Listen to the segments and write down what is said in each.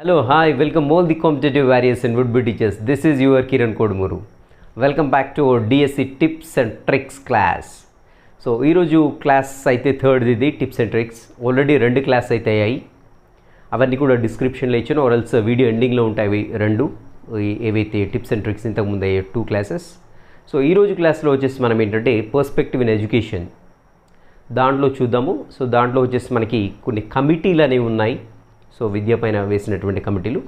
Hello, hi, welcome all the competitive warriors and would-be teachers. This is your Kiran Kodmuru. Welcome back to our DSC tips and tricks class. So ఈరోజు class అయితే third ఇది tips and tricks. Already 2 class అయితే అయ్యాయి. అవన్నీ కూడా డిస్క్రిప్షన్లో ఇచ్చాను ఆర్ఎల్స్ వీడియో ఎండింగ్లో ఉంటాయి రెండు ఏవైతే టిప్స్ అండ్ ట్రిక్స్ ఇంతకుముందు అయ్యే 2 క్లాసెస్. సో ఈరోజు క్లాస్లో వచ్చేసి మనం ఏంటంటే పర్స్పెక్టివ్ ఇన్ ఎడ్యుకేషన్ దాంట్లో చూద్దాము. సో దాంట్లో వచ్చేసి మనకి కొన్ని కమిటీలు అనేవి ఉన్నాయి. సో విద్య పైన వేసినటువంటి కమిటీలు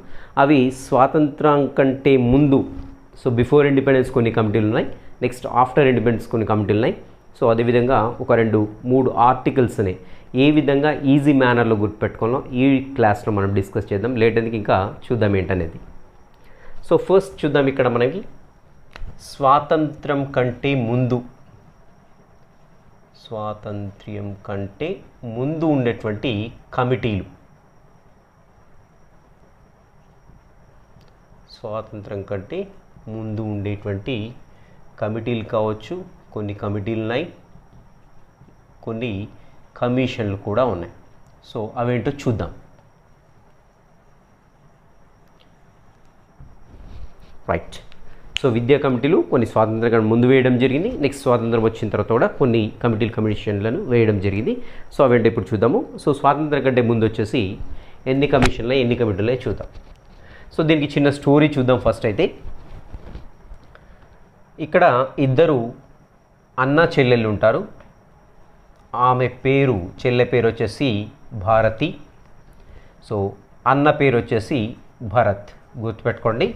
అవి స్వాతంత్రం కంటే ముందు, సో బిఫోర్ ఇండిపెండెన్స్ కొన్ని కమిటీలు ఉన్నాయి, నెక్స్ట్ ఆఫ్టర్ ఇండిపెండెన్స్ కొన్ని కమిటీలు ఉన్నాయి. సో అదేవిధంగా ఒక 2-3 ఆర్టికల్స్ని ఏ విధంగా ఈజీ మేనర్లో గుర్తుపెట్టుకోవాలో ఈ క్లాస్లో మనం డిస్కస్ చేద్దాం. లేట్ ఎందుకు ఇంకా చూద్దాం ఏంటనేది. సో ఫస్ట్ చూద్దాం ఇక్కడ మనకి స్వాతంత్రం కంటే ముందు, స్వాతంత్ర్యం కంటే ముందు ఉండేటువంటి కమిటీలు, స్వాతంత్రం కంటే ముందు ఉండేటువంటి కమిటీలు కావచ్చు. కొన్ని కమిటీలు ఉన్నాయి, కొన్ని కమిషన్లు కూడా ఉన్నాయి. సో అవేంటో చూద్దాం. రైట్. సో విద్యా కమిటీలు కొన్ని స్వాతంత్రం ముందు వేయడం జరిగింది, నెక్స్ట్ స్వాతంత్రం వచ్చిన తర్వాత కూడా కొన్ని కమిషన్లను వేయడం జరిగింది. సో అవేంటో ఇప్పుడు చూద్దాము. సో స్వాతంత్రం కంటే ముందు వచ్చేసి ఎన్ని కమిషన్లు ఎన్ని కమిటీలు చూద్దాం. సో దీనికి చిన్న స్టోరీ చూద్దాం. ఫస్ట్ అయితే ఇక్కడ ఇద్దరు అన్న చెల్లెళ్ళు ఉంటారు. ఆమె పేరు, చెల్లె పేరు వచ్చేసి భారతి, సో అన్న పేరు వచ్చేసి భరత్. గుర్తుపెట్టుకోండి,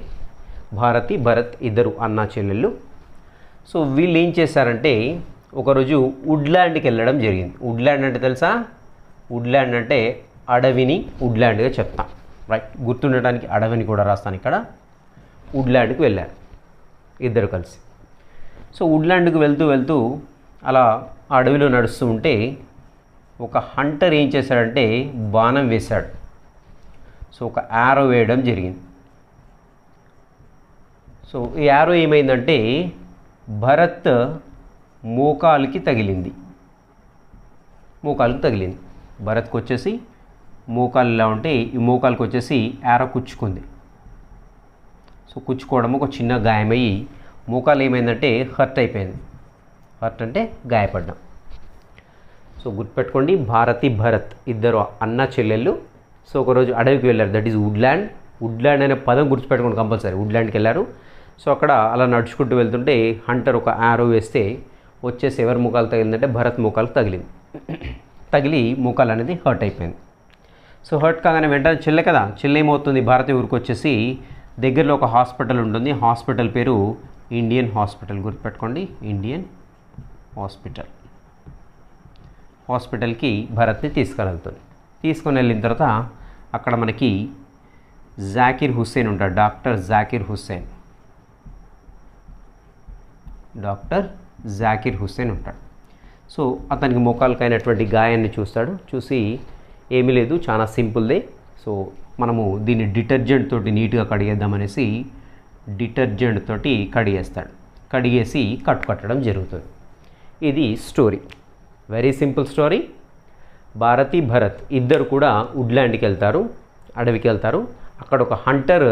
భారతి భరత్ ఇద్దరు అన్న చెల్లెళ్ళు. సో వీళ్ళు ఏం చేశారంటే ఒకరోజు వుడ్ల్యాండ్కి వెళ్ళడం జరిగింది. వుడ్ల్యాండ్ అంటే తెలుసా? వుడ్ల్యాండ్ అంటే అడవిని వుడ్ల్యాండ్గా చెప్తాం. రైట్, గుర్తుండటానికి అడవిని కూడా రాస్తాను ఇక్కడ. వుడ్ల్యాండ్కి వెళ్ళారు ఇద్దరు కలిసి. సో వుడ్ల్యాండ్కి వెళ్తూ అలా అడవిలో నడుస్తూ ఉంటే ఒక హంటర్ ఏం చేశాడంటే బాణం వేశాడు. సో ఒక యారో వేయడం జరిగింది. సో ఈ యారో ఏమైందంటే భరత్ మోకాలుకి తగిలింది. భరత్కి వచ్చేసి మోకాలు ఇలా ఉంటే ఈ మోకాలుకి వచ్చేసి యారో కుచ్చుకుంది. సో కుచ్చుకోవడం ఒక చిన్న గాయమయ్యి మోకాలు ఏమైందంటే హర్ట్ అయిపోయింది. హర్ట్ అంటే గాయపడ్డాం. సో గుర్తుపెట్టుకోండి, భారతి భరత్ ఇద్దరు అన్న చెల్లెళ్ళు. సో ఒకరోజు అడవికి వెళ్ళారు, దట్ ఈజ్ వుడ్ల్యాండ్. వుడ్ల్యాండ్ అనే పదం గుర్తుపెట్టుకోండి కంపల్సరీ. వుడ్ల్యాండ్కి వెళ్ళారు. సో అక్కడ అలా నడుచుకుంటూ వెళ్తుంటే హంటర్ ఒక యారో వేస్తే వచ్చేసి ఎవరి మోకాలు తగిలిందంటే భరత్ మోకాలకు తగిలి మోకాలు అనేది హర్ట్ అయిపోయింది. సో హర్ట్ కాగానే వెంటనే చెల్లె కదా, చెల్లె ఏమవుతుంది, భారతి ఊరికి వచ్చేసి దగ్గరలో ఒక హాస్పిటల్ ఉంటుంది. హాస్పిటల్ పేరు ఇండియన్ హాస్పిటల్. గుర్తుపెట్టుకోండి, ఇండియన్ హాస్పిటల్కి భరత్ని తీసుకుని వెళ్ళిన తర్వాత అక్కడ మనకి జాకిర్ హుస్సేన్ ఉంటాడు. డాక్టర్ జాకిర్ హుస్సేన్ ఉంటాడు. సో అతనికి మోకాలకైనటువంటి గాయాన్ని చూస్తాడు. చూసి ఏమీ లేదు, చాలా సింపుల్దే, సో మనము దీన్ని డిటర్జెంట్ తోటి నీట్గా కడిగేద్దామనేసి డిటర్జెంట్ తోటి కడిగేసి కట్టడం జరుగుతుంది. ఇది story, very simple story. Bharati Bharat ఇద్దరు కూడా వుడ్ల్యాండ్కి వెళ్తారు, అడవికి వెళ్తారు. అక్కడ ఒక హంటర్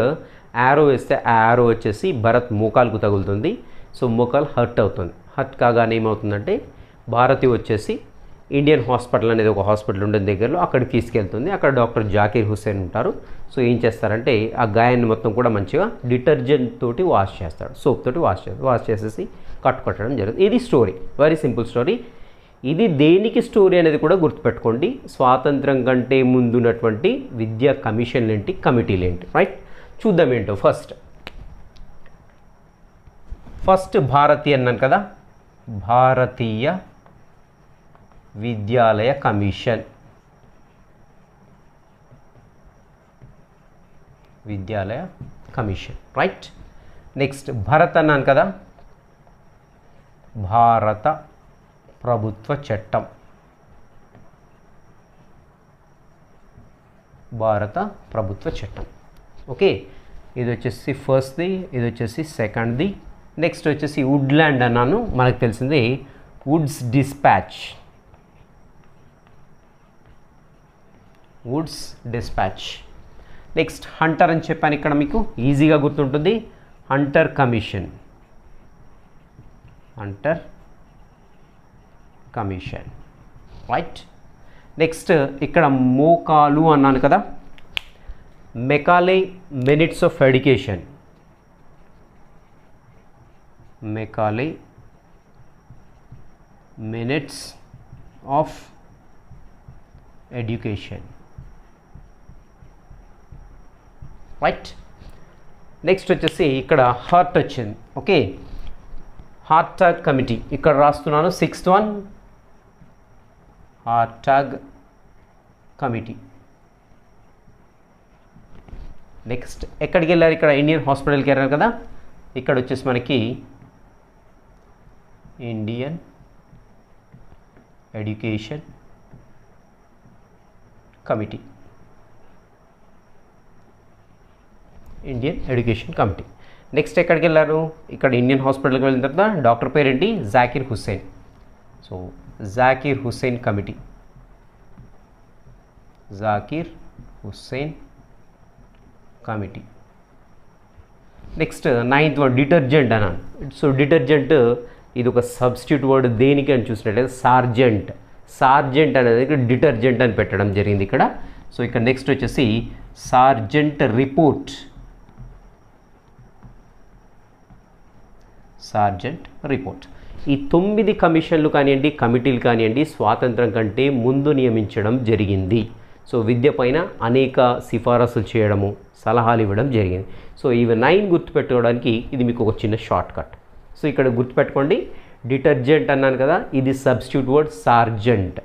యారో వేస్తే ఆ యారో వచ్చేసి భరత్ మోకాలకు తగులుతుంది. సో మోకాలు హర్ట్ అవుతుంది. హర్ట్ కాగానే ఏమవుతుందంటే భారతి వచ్చేసి ఇండియన్ హాస్పిటల్ అనేది ఒక హాస్పిటల్ ఉంటుంది దగ్గరలో, అక్కడికి తీసుకెళ్తుంది. అక్కడ డాక్టర్ జాకిర్ హుస్సేన్ ఉంటారు. సో ఏం చేస్తారంటే ఆ గాయాన్ని మొత్తం కూడా మంచిగా డిటర్జెంట్ తోటి వాష్ చేస్తాడు, సోప్ తోటి వాష్ చేసేసి కట్టడం జరుగుతుంది. ఇది స్టోరీ, వెరీ సింపుల్ స్టోరీ. ఇది దేనికి స్టోరీ అనేది కూడా గుర్తుపెట్టుకోండి. స్వాతంత్రం కంటే ముందున్నటువంటి విద్యా కమిషన్లు ఏంటి, కమిటీలు ఏంటి. రైట్, చూద్దాం ఏంటో. ఫస్ట్ భారతి అన్నాను కదా, భారతీయ విద్యాలయ కమిషన్. రైట్. నెక్స్ట్ భరత్ అన్నాను కదా, భారత ప్రభుత్వ చట్టం. ఓకే, ఇది వచ్చేసి ఫస్ట్ది, ఇది వచ్చేసి సెకండ్ది. నెక్స్ట్ వచ్చేసి వుడ్ల్యాండ్ అన్నాను, మనకు తెలిసింది వుడ్స్ డిస్పాచ్. నెక్స్ట్ హంటర్ అని చెప్పాను ఇక్కడ మీకు ఈజీగా గుర్తుంటుంది. Hunter commission, Hunter commission, right. Next ఇక్కడ మోకాలు అన్నాను కదా, Macaulay minutes of education, Macaulay minutes of education, right. Next వచ్చేసి ఇక్కడ హార్ట్ వచ్చింది. ఓకే, హార్టాగ్ కమిటీ ఇక్కడ రాస్తున్నాను. 6th one Hartog committee. Next ఎక్కడికి వెళ్ళారు? ఇక్కడ ఇండియన్ హాస్పిటల్కి వెళ్ళారు కదా. ఇక్కడ వచ్చేసి మనకి Indian education committee, Indian education committee. Next ఎక్కడికి వెళ్ళారు? ఇక్కడ ఇండియన్ హాస్పిటల్కి వెళ్ళిన తర్వాత డాక్టర్ పేరేంటి? Zakir Hussain. So Zakir Hussain committee, Zakir Hussain committee. Next 9th one detergent అన్నాను. సో డిటర్జెంట్ ఇది ఒక సబ్స్టిట్యూట్ వర్డ్ దేనికి అని చూసినట్లయితే సార్జెంట్. సార్జెంట్ అనేది ఇక్కడ డిటర్జెంట్ అని పెట్టడం జరిగింది ఇక్కడ. సో ఇక్కడ నెక్స్ట్ వచ్చేసి సార్జెంట్ రిపోర్ట్, సార్జెంట్ రిపోర్ట్. ఈ 9 కమిషన్లు కానివ్వండి, కమిటీలు కానివ్వండి, స్వాతంత్రం కంటే ముందు నియమించడం జరిగింది. సో విద్య పైన అనేక సిఫారసులు చేయడము, సలహాలు ఇవ్వడం జరిగింది. సో ఇవి 9 గుర్తుపెట్టుకోవడానికి ఇది మీకు ఒక చిన్న షార్ట్ కట్. సో ఇక్కడ గుర్తుపెట్టుకోండి, డిటర్జెంట్ అన్నాను కదా, ఇది సబ్స్టిట్యూట్ వర్డ్ సార్జెంట్.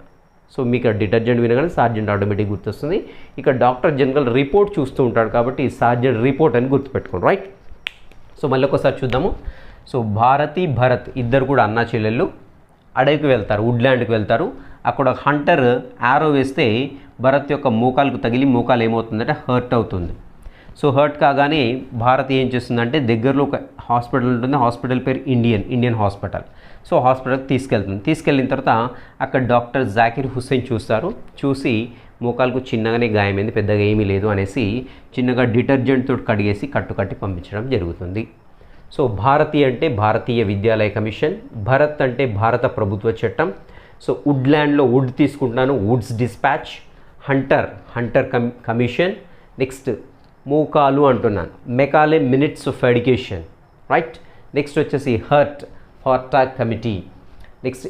సో మీకు డిటర్జెంట్ వినగానే సార్జెంట్ ఆటోమేటిక్ గుర్తొస్తుంది. ఇక్కడ డాక్టర్ జనరల్ రిపోర్ట్ చూస్తూ ఉంటాడు కాబట్టి సార్జెంట్ రిపోర్ట్ అని గుర్తుపెట్టుకోండి, రైట్. సో మళ్ళీ ఒకసారి చూద్దాము. సో భారతి, భరత్ ఇద్దరు కూడా అన్నా చెల్లెళ్ళు అడవికి వెళ్తారు, వుడ్ల్యాండ్కి వెళ్తారు. అక్కడ హంటర్ యారో వేస్తే భరత్ యొక్క మోకాలకు తగిలి మోకాలు ఏమవుతుందంటే హర్ట్ అవుతుంది. సో హర్ట్ కాగానే భారత్ ఏం చేస్తుందంటే దగ్గరలో ఒక హాస్పిటల్ ఉంటుంది, హాస్పిటల్ పేరు ఇండియన్ హాస్పిటల్. సో హాస్పిటల్కి తీసుకెళ్ళిన తర్వాత అక్కడ డాక్టర్ జాకిర్ హుస్సేన్ చూసి మోకాలకు చిన్నగానే గాయమైంది, పెద్దగా ఏమీ లేదు అనేసి చిన్నగా డిటర్జెంట్ తోటి కడిగేసి కట్టి పంపించడం జరుగుతుంది. సో భారతి అంటే భారతీయ విద్యాలయ కమిషన్, భరత్ అంటే భారత ప్రభుత్వ చట్టం. సో వుడ్ల్యాండ్లో వుడ్ తీసుకుంటున్నాను, Wood's despatch. Hunter commission. Next మోకాలు అంటున్నాను, Macaulay minutes of education, right. Next వచ్చేసి Hartog committee. Next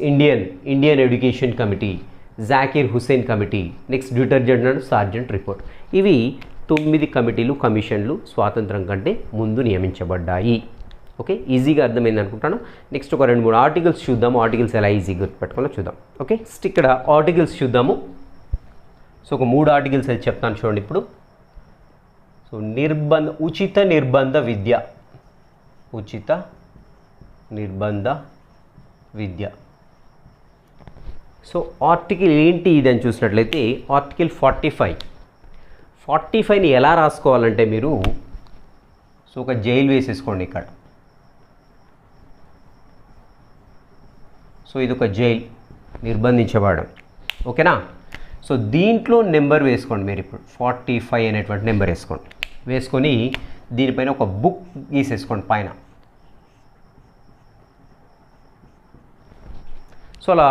Indian education committee, Zakir Hussain committee. Next detergent and Sargent report. ఇవి 9 కమిటీలు, కమిషన్లు స్వాతంత్రం కంటే ముందు నియమించబడ్డాయి. ఓకే, ఈజీగా అర్థమైంది అనుకుంటాను. నెక్స్ట్ ఒక 2-3 ఆర్టికల్స్ చూద్దాము. ఆర్టికల్స్ ఎలా ఈజీగా గుర్తుపెట్టుకున్నా చూద్దాం. ఓకే, ఇక్కడ ఆర్టికల్స్ చూద్దాము. సో ఒక 3 ఆర్టికల్స్ అయితే చెప్తాను చూడండి ఇప్పుడు. సో ఉచిత నిర్బంధ విద్య, ఉచిత నిర్బంధ విద్య. సో ఆర్టికల్ ఏంటి ఇది అని చూసినట్లయితే ఆర్టికల్ 45ని ఎలా రాసుకోవాలంటే మీరు సో ఒక జైలు వేసేసుకోండి ఇక్కడ. సో ఇది ఒక జైలు, నిర్బంధించబడడం, ఓకేనా. సో దీంట్లో నెంబర్ వేసుకోండి మీరు ఇప్పుడు 45 అనేటువంటి నెంబర్ వేసుకొని దీనిపైన ఒక బుక్ గీసేసుకోండి పైన. సో అలా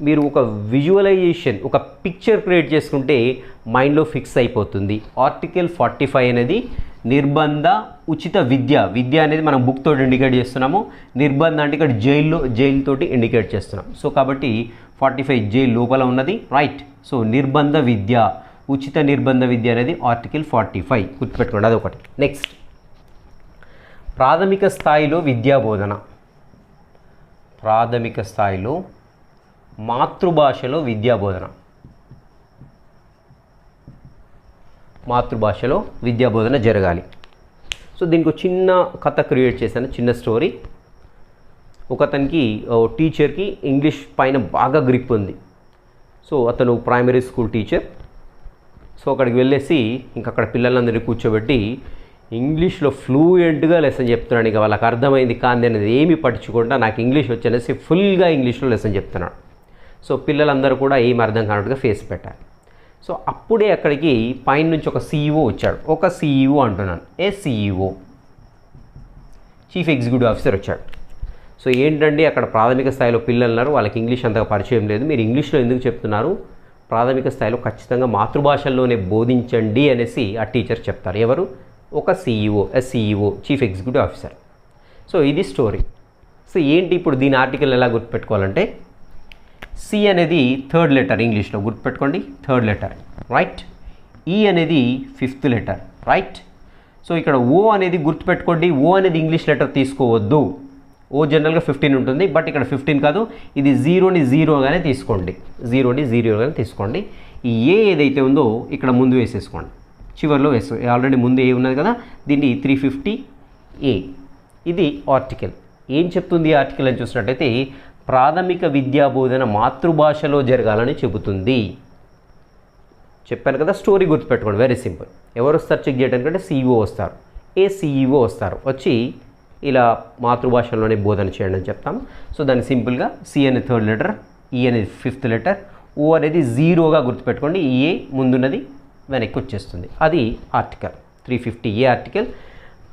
మీరు ఒక విజువలైజేషన్, ఒక పిక్చర్ క్రియేట్ చేసుకుంటే మైండ్లో ఫిక్స్ అయిపోతుంది. ఆర్టికల్ 45 అనేది నిర్బంధ ఉచిత విద్య అనేది మనం బుక్ తోటి ఇండికేట్ చేస్తున్నాము. నిర్బంధ అంటే ఇక్కడ జైలుతోటి ఇండికేట్ చేస్తున్నాం. సో కాబట్టి 45 జైలు లోపల ఉన్నది, రైట్. సో నిర్బంధ విద్య, ఉచిత నిర్బంధ విద్య అనేది ఆర్టికల్ 45 గుర్తుపెట్టుకోండి, అదొకటి. నెక్స్ట్ ప్రాథమిక స్థాయిలో విద్యాబోధన, ప్రాథమిక స్థాయిలో మాతృభాషలో విద్యాబోధన, మాతృభాషలో విద్యాబోధన జరగాలి. సో దీనికి చిన్న కథ క్రియేట్ చేశాను, చిన్న స్టోరీ. ఒకతనికి టీచర్కి ఇంగ్లీష్ పైన బాగా గ్రిప్ ఉంది. సో అతను ప్రైమరీ స్కూల్ టీచర్. సో అక్కడికి వెళ్ళేసి అక్కడ పిల్లలందరినీ కూర్చోబెట్టి ఇంగ్లీష్లో ఫ్లూయెంట్గా లెసన్ చెప్తున్నాడు. ఇక వాళ్ళకి అర్థమైంది కాంది అనేది ఏమి పట్టించుకుంటా నాకు ఇంగ్లీష్ వచ్చనేసి ఫుల్గా ఇంగ్లీష్లో లెసన్ చెప్తున్నాడు. సో పిల్లలందరూ కూడా ఏం అర్థం కానట్టుగా ఫేస్ పెట్టారు. సో అప్పుడే అక్కడికి పైన నుంచి ఒక CEO వచ్చాడు. ఒక CEO అంటున్నాను, CEO, చీఫ్ ఎగ్జిక్యూటివ్ ఆఫీసర్ వచ్చాడు. సో ఏంటండి అక్కడ ప్రాథమిక స్థాయిలో పిల్లలు ఉన్నారు, వాళ్ళకి ఇంగ్లీష్ అంతగా పరిచయం లేదు, మీరు ఇంగ్లీష్లో ఎందుకు చెప్తున్నారు, ప్రాథమిక స్థాయిలో ఖచ్చితంగా మాతృభాషల్లోనే బోధించండి అనేసి ఆ టీచర్ చెప్తారు. ఎవరు? ఒక CEO, chief executive officer. So ఇది స్టోరీ. సో ఏంటి ఇప్పుడు దీని ఆర్టికల్ ఎలా గుర్తుపెట్టుకోవాలంటే, సి అనేది థర్డ్ లెటర్, ఇంగ్లీష్లో గుర్తుపెట్టుకోండి, థర్డ్ లెటర్, రైట్. ఈ అనేది ఫిఫ్త్ లెటర్, రైట్. సో ఇక్కడ ఓ అనేది గుర్తుపెట్టుకోండి, ఓ అనేది ఇంగ్లీష్ లెటర్ తీసుకోవద్దు. ఓ జనరల్గా 15 ఉంటుంది, బట్ ఇక్కడ 15 కాదు, ఇది 0ని 0గానే తీసుకోండి, 0ని 0గానే తీసుకోండి. ఈ ఏ ఏదైతే ఉందో ఇక్కడ ముందు వేసేసుకోండి, చివరిలో వేసుకో, ఆల్రెడీ ముందు ఏ ఉన్నది కదా, దీన్ని 350A. ఇది ఆర్టికల్. ఏం చెప్తుంది ఆర్టికల్ అని చూసినట్టయితే, ప్రాథమిక విద్యా బోధన మాతృభాషలో జరగాలని చెబుతుంది. చెప్పాను కదా, స్టోరీ గుర్తుపెట్టుకోండి, వెరీ సింపుల్. ఎవరు వస్తారు చెక్ చేయడానికంటే CEO వస్తారు, CEO వస్తారు, వచ్చి ఇలా మాతృభాషలోనే బోధన చేయండి అని చెప్తాం. సో దాన్ని సింపుల్గా సి అనేది థర్డ్ లెటర్, ఈ అనేది ఫిఫ్త్ లెటర్, ఓ అనేది 0గా గుర్తుపెట్టుకోండి, ఈ ఏ ముందున్నది వెనక్కి వచ్చేస్తుంది. అది ఆర్టికల్ 350A ఆర్టికల్.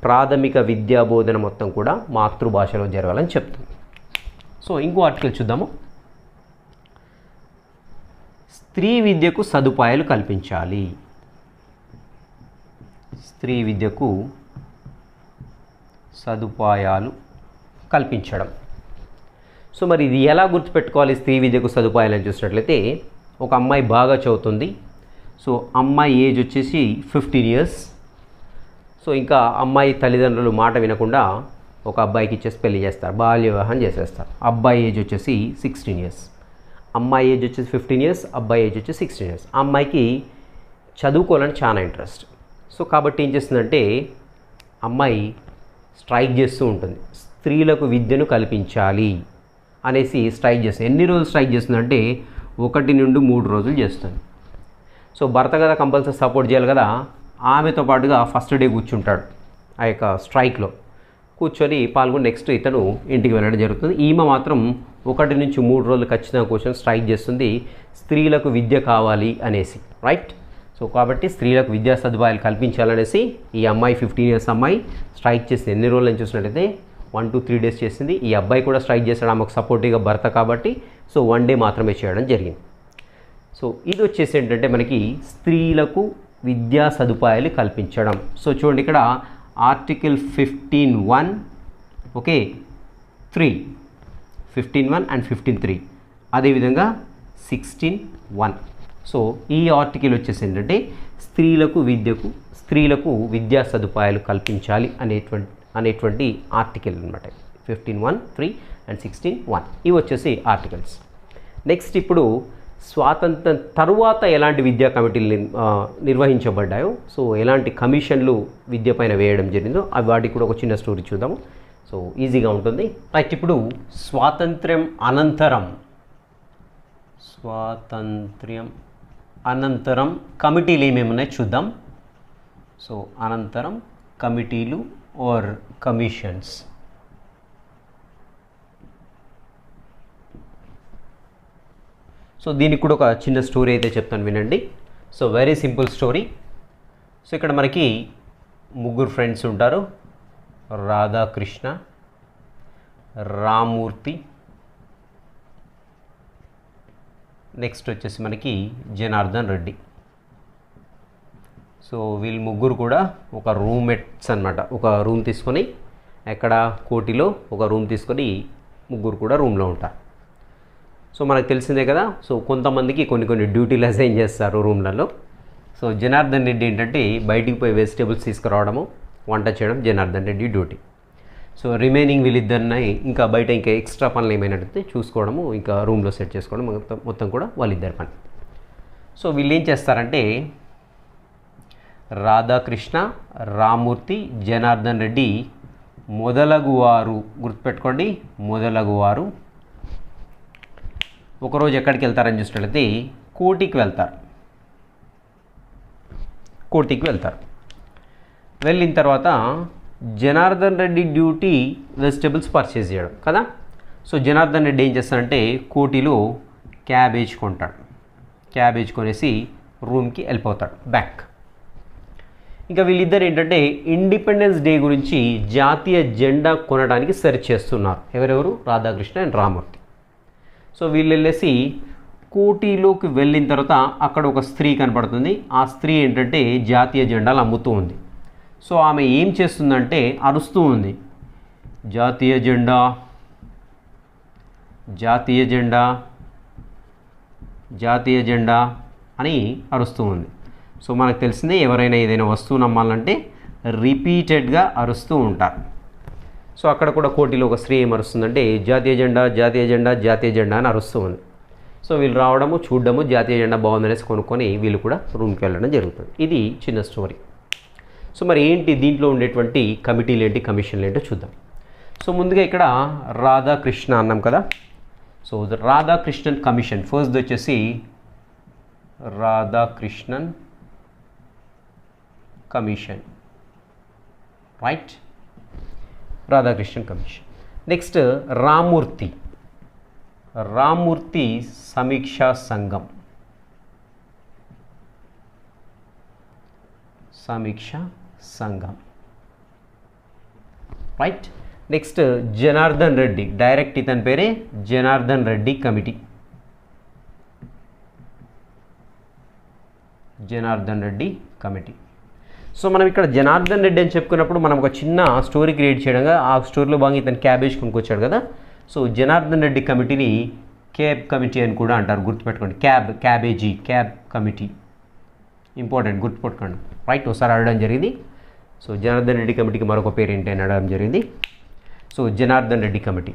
ప్రాథమిక విద్యా బోధన మొత్తం కూడా మాతృభాషలో జరగాలని చెప్తుంది. సో ఇంకో ఆర్టికల్ చూద్దాము. స్త్రీ విద్యకు సదుపాయాలు కల్పించాలి. స్త్రీ విద్యకు సదుపాయాలు కల్పించడం. సో మరి ఇది ఎలా గుర్తుపెట్టుకోవాలి, స్త్రీ విద్యకు సదుపాయాలు అని చూసినట్లయితే, ఒక అమ్మాయి బాగా చదువుతుంది. సో అమ్మాయి ఏజ్ వచ్చేసి 15 years. సో ఇంకా అమ్మాయి తల్లిదండ్రులు మాట వినకుండా ఒక అబ్బాయికి ఇచ్చేసి పెళ్లి చేస్తారు, బాల్య వివాహం చేసేస్తారు. అబ్బాయి ఏజ్ వచ్చేసి 16 years, అమ్మాయి ఏజ్ వచ్చేసి 15 years, అబ్బాయి ఏజ్ వచ్చేసి 16 years. ఆ అమ్మాయికి చదువుకోవాలని చాలా ఇంట్రెస్ట్. సో కాబట్టి ఏం చేస్తుందంటే, అమ్మాయి స్ట్రైక్ చేస్తూ ఉంటుంది, స్త్రీలకు విద్యను కల్పించాలి అనేసి స్ట్రైక్ చేస్తుంది. ఎన్ని రోజులు స్ట్రైక్ చేస్తుందంటే 1 నుండి 3 రోజులు చేస్తుంది. సో భర్త కదా కంపల్సరీ సపోర్ట్ చేయాలి కదా, ఆమెతో పాటుగా ఫస్ట్ డే కూర్చుంటాడు ఆ యొక్క స్ట్రైక్లో, కూర్చొని పాల్గొని నెక్స్ట్ ఇతను ఇంటికి వెళ్ళడం జరుగుతుంది. ఈమె మాత్రం 1 నుంచి 3 రోజులు ఖచ్చితంగా కూర్చొని స్ట్రైక్ చేస్తుంది, స్త్రీలకు విద్య కావాలి అనేసి, రైట్. సో కాబట్టి స్త్రీలకు విద్యా సదుపాయాలు కల్పించాలనేసి ఈ అమ్మాయి 15 years అమ్మాయి స్ట్రైక్ చేసింది. ఎన్ని రోజులు అని చూసినట్టయితే 1 to 3 days చేసింది. ఈ అబ్బాయి కూడా స్ట్రైక్ చేశాడు, ఆమెకు సపోర్టివ్గా భర్త కాబట్టి. సో 1 day మాత్రమే చేయడం జరిగింది. సో ఇది వచ్చేసి ఏంటంటే మనకి స్త్రీలకు విద్యా సదుపాయాలు కల్పించడం. సో చూడండి ఇక్కడ ఆర్టికల్ 15(1), ఓకే, 3, 15(1) అండ్ 15(3), అదేవిధంగా 16(1). సో ఈ ఆర్టికల్ వచ్చేసి ఏంటంటే స్త్రీలకు విద్యా సదుపాయాలు కల్పించాలి అనేటువంటి ఆర్టికల్ అనమాట. 15(1), 3 అండ్ 16(1) ఇవి వచ్చేసి ఆర్టికల్స్. నెక్స్ట్ ఇప్పుడు స్వాతంత్రం తరువాత ఎలాంటి విద్యా కమిటీలు నిర్వహించబడ్డాయో, సో ఎలాంటి కమిషన్లు విద్య పైన వేయడం జరిగిందో అవి వాటికి కూడా ఒక చిన్న స్టోరీ చూద్దాము. సో ఈజీగా ఉంటుంది. రైట్, ఇప్పుడు స్వాతంత్ర్యం అనంతరం కమిటీలు ఏమేమి ఉన్నాయో చూద్దాం. సో అనంతరం కమిటీలు ఆర్ కమిషన్స్. సో దీనికి కూడా ఒక చిన్న స్టోరీ అయితే చెప్తాను, వినండి. So very simple story. So ఇక్కడ మనకి 3 ఫ్రెండ్స్ ఉంటారు, రాధాకృష్ణ, రామూర్తి, నెక్స్ట్ వచ్చేసి మనకి జనార్దన్ రెడ్డి. సో వీళ్ళు 3 కూడా ఒక రూమ్మేట్స్ అనమాట. ఒక రూమ్ తీసుకొని, ఎక్కడ కోటిలో ఒక రూమ్ తీసుకొని 3 కూడా రూమ్లో ఉంటారు. సో మనకు తెలిసిందే కదా. సో కొంతమందికి కొన్ని డ్యూటీలు అసైన్ చేస్తారు రూమ్లలో. సో జనార్దన్ రెడ్డి ఏంటంటే బయటికి పోయి వెజిటేబుల్స్ తీసుకురావడము, వంట చేయడం Janardhan Reddy duty. So remaining వీళ్ళిద్దరిని ఇంకా బయట ఇంకా ఎక్స్ట్రా పనులు ఏమైనా చూసుకోవడము, ఇంకా రూమ్లో సెట్ చేసుకోవడం, మొత్తం కూడా వాళ్ళిద్దరి పని. సో వీళ్ళు ఏం చేస్తారంటే, రాధాకృష్ణ, రామూర్తి, జనార్దన్ రెడ్డి మొదలగువారు, గుర్తుపెట్టుకోండి, మొదలగువారు ఒకరోజు ఎక్కడికి వెళ్తారని చూసినట్లయితే కోటికి వెళ్తారు. వెళ్ళిన తర్వాత Janardhan Reddy duty vegetables purchase చేయడం కదా. సో జనార్దన్ రెడ్డి ఏం చేస్తాడంటే కోటిలో క్యాబేజ్ కొంటాడు. క్యాబేజ్ కొనేసి రూమ్కి వెళ్ళిపోతాడు బ్యాక్. ఇంకా వీళ్ళిద్దరు ఏంటంటే ఇండిపెండెన్స్ డే గురించి జాతీయ జెండా కొనడానికి సెర్చ్ చేస్తున్నారు. ఎవరెవరు? రాధాకృష్ణ అండ్ రామూర్తి. సో వీళ్ళు వెళ్ళేసి కోటిలోకి వెళ్ళిన తర్వాత అక్కడ ఒక స్త్రీ కనపడుతుంది. ఆ స్త్రీ ఏంటంటే జాతీయ జెండాలు అమ్ముతూ ఉంది. సో ఆమె ఏం చేస్తుందంటే అరుస్తూ ఉంది, జాతీయ జెండా, జాతీయ జెండా, జాతీయ జెండా అని అరుస్తూ ఉంది. సో మనకు తెలిసిందే, ఎవరైనా ఏదైనా వస్తువును అమ్మాలంటే రిపీటెడ్గా అరుస్తూ ఉంటారు. సో అక్కడ కూడా కోటిలో ఒక స్త్రీ ఏం అరుస్తుందంటే జాతీయ జెండా, జాతీయ జెండా, జాతీయ జెండా అని అరుస్తూ ఉంది. సో వీళ్ళు రావడము, చూడడము, జాతీయ జెండా బాగుందనేసి కొనుక్కొని వీళ్ళు కూడా రూమ్కి వెళ్ళడం జరుగుతుంది. ఇది చిన్న స్టోరీ. సో మరి ఏంటి దీంట్లో ఉండేటువంటి కమిటీలు ఏంటి, కమిషన్లు ఏంటో చూద్దాం. సో ముందుగా ఇక్కడ రాధాకృష్ణ అన్నాం కదా. సో రాధాకృష్ణన్ కమిషన్ ఫస్ట్ వచ్చేసి Radhakrishnan commission, right, Radhakrishnan commission. Next Ramamurthy, Ramamurthy సమీక్షా సంఘం, సమీక్షా సంఘం, right. Next Janardhan Reddy, direct ఇతని పేరే Janardhan Reddy committee, Janardhan Reddy committee. So మనం ఇక్కడ జనార్దన్ రెడ్డి అని చెప్పుకున్నప్పుడు మనం ఒక చిన్న స్టోరీ క్రియేట్ చేయడంగా, ఆ స్టోరీలో భాగంగా ఇతను క్యాబేజ్ కొనుక్కొచ్చాడు కదా. సో జనార్దన్ రెడ్డి కమిటీని క్యాబ్ కమిటీ అని కూడా అంటారు, గుర్తుపెట్టుకోండి. క్యాబేజీ, క్యాబ్ కమిటీ ఇంపార్టెంట్, గుర్తుపెట్టుకోండి, రైట్. ఒకసారి అడగడం జరిగింది. సో జనార్దన్ రెడ్డి కమిటీకి మరొక పేరు ఏంటి అని అడగడం జరిగింది. So Janardhan Reddy committee.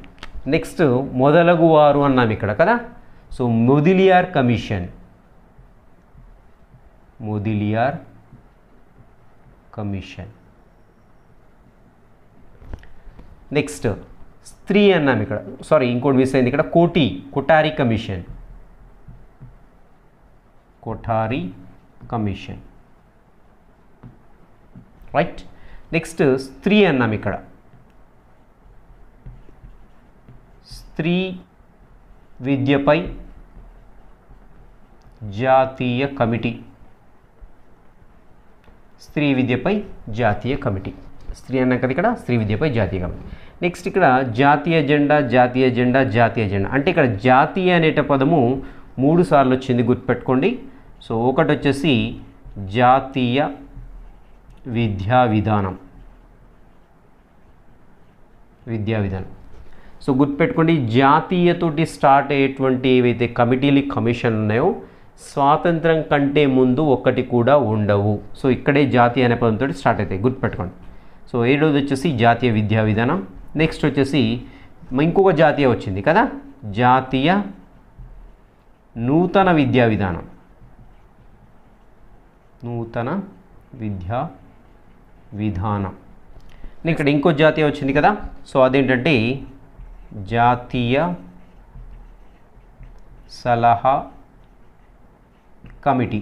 Next మొదలగువారు అన్నాం ఇక్కడ కదా. So Mudaliar commission, Mudaliar commission. Next స్త్రీ అన్నాం ఇక్కడ, సారీ ఇంకోటి మిస్ అయింది ఇక్కడ, Kothari commission, Kothari commission, right. Next స్త్రీ అన్నాం ఇక్కడ, స్త్రీ విద్యపై జాతీయ కమిటీ, స్త్రీ విద్యపై జాతీయ కమిటీ. స్త్రీ అన్నాం కదా ఇక్కడ, స్త్రీ విద్యపై జాతీయ కమిటీ. నెక్స్ట్ ఇక్కడ జాతీయ జెండా, జాతీయ జెండా, జాతీయ జెండా. అంటే ఇక్కడ జాతీయ అనేట పదము 3 సార్లు వచ్చింది, గుర్తుపెట్టుకోండి. సో ఒకటి వచ్చేసి జాతీయ విద్యా విధానం, విద్యా విధానం. సో గుర్తుపెట్టుకోండి, జాతీయతోటి స్టార్ట్ అయ్యేటువంటి ఏవైతే కమిటీలు, కమిషన్ ఉన్నాయో స్వాతంత్రం కంటే ముందు ఒక్కటి కూడా ఉండవు. సో ఇక్కడే జాతీయ అనే పదంతో స్టార్ట్ అవుతాయి, గుర్తుపెట్టుకోండి. సో 7వది వచ్చేసి జాతీయ విద్యా విధానం. నెక్స్ట్ వచ్చేసి ఇంకొక జాతీయ వచ్చింది కదా, జాతీయ నూతన విద్యా విధానం, నూతన విద్యా విధానం. ఇక్కడ ఇంకో జాతీయ వచ్చింది కదా. సో అదేంటంటే జాతీయ సలహా కమిటీ.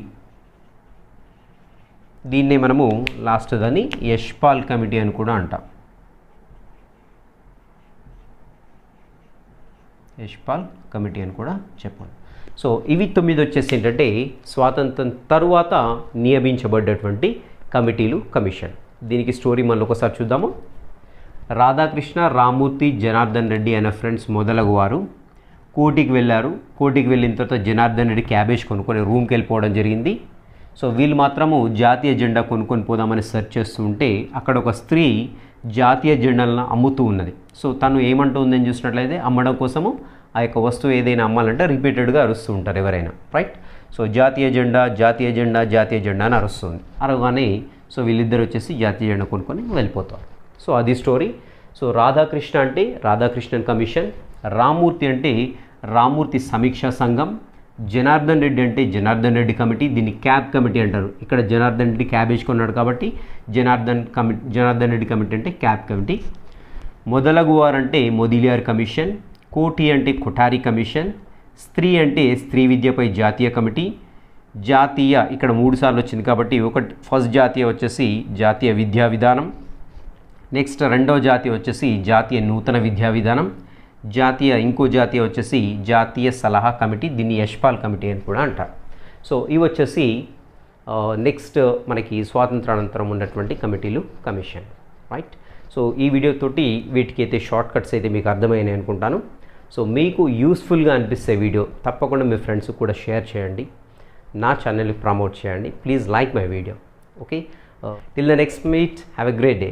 దీన్నే మనము లాస్ట్ దాన్ని యశ్పాల్ కమిటీ అని కూడా అంటాం, యశ్పాల్ కమిటీ అని కూడా చెప్పండి. సో ఇవి 9 వచ్చేసి ఏంటంటే స్వాతంత్రం తరువాత నియమించబడ్డటువంటి కమిటీలు, కమిషన్. దీనికి స్టోరీ మనం ఒకసారి చూద్దాము. రాధాకృష్ణ, రామూర్తి, జనార్దన్ రెడ్డి అనే ఫ్రెండ్స్ మొదలగు వారు కోటికి వెళ్ళారు. కోటికి వెళ్ళిన తర్వాత జనార్దన్ రెడ్డి క్యాబేజ్ కొనుక్కొని రూమ్కి వెళ్ళిపోవడం జరిగింది. సో వీళ్ళు మాత్రము జాతీయ జెండా కొనుక్కొని పోదామని సెర్చ్ చేస్తూ ఉంటే అక్కడ ఒక స్త్రీ జాతీయ జెండాలను అమ్ముతూ ఉన్నది. సో తను ఏమంటుందని చూసినట్లయితే అమ్మడం కోసము ఆ యొక్క వస్తువు ఏదైనా అమ్మాలంటే రిపీటెడ్గా అరుస్తూ ఉంటారు ఎవరైనా, రైట్. సో జాతీయ జెండా, జాతీయ జెండా, జాతీయ జెండా అని అరుస్తుంది. అరవగానే సో వీళ్ళిద్దరు వచ్చేసి జాతీయ జెండా కొనుక్కొని వెళ్ళిపోతారు. సో అది స్టోరీ. సో రాధాకృష్ణ అంటే రాధాకృష్ణన్ కమిషన్, రామూర్తి అంటే రామూర్తి సమీక్షా సంఘం, జనార్దన్ రెడ్డి అంటే జనార్దన్ రెడ్డి కమిటీ, దీన్ని క్యాబ్ కమిటీ అంటారు. ఇక్కడ జనార్దన్ రెడ్డి క్యాబేజ్ కొన్నాడు కాబట్టి జనార్దన్ రెడ్డి కమిటీ అంటే క్యాబ్ కమిటీ. మొదలగువారు అంటే మొదిలియార్ కమిషన్, కోటి అంటే కొఠారి కమిషన్, స్త్రీ అంటే స్త్రీ విద్యపై జాతీయ కమిటీ, జాతీయ ఇక్కడ 3 సార్లు వచ్చింది కాబట్టి ఒకటి ఫస్ట్ జాతీయ వచ్చేసి జాతీయ విద్యా విధానం. నెక్స్ట్ రెండవ జాతీయ వచ్చేసి జాతీయ నూతన విద్యా విధానం, జాతీయ ఇంకో జాతీయ వచ్చేసి జాతీయ సలహా కమిటీ, దీన్ని యశ్పాల్ కమిటీ అని కూడా అంటారు. సో ఇవి వచ్చేసి నెక్స్ట్ మనకి స్వాతంత్రానంతరం ఉన్నటువంటి కమిటీలు, కమిషన్, రైట్. సో ఈ వీడియోతోటి వీటికి అయితే షార్ట్ కట్స్ అయితే మీకు అర్థమైనాయి అనుకుంటాను. సో మీకు యూస్ఫుల్గా అనిపిస్తే వీడియో తప్పకుండా మీ ఫ్రెండ్స్కి కూడా షేర్ చేయండి, నా ఛానల్ని ప్రమోట్ చేయండి. Please like my video. Okay, till the next meet, have a great day.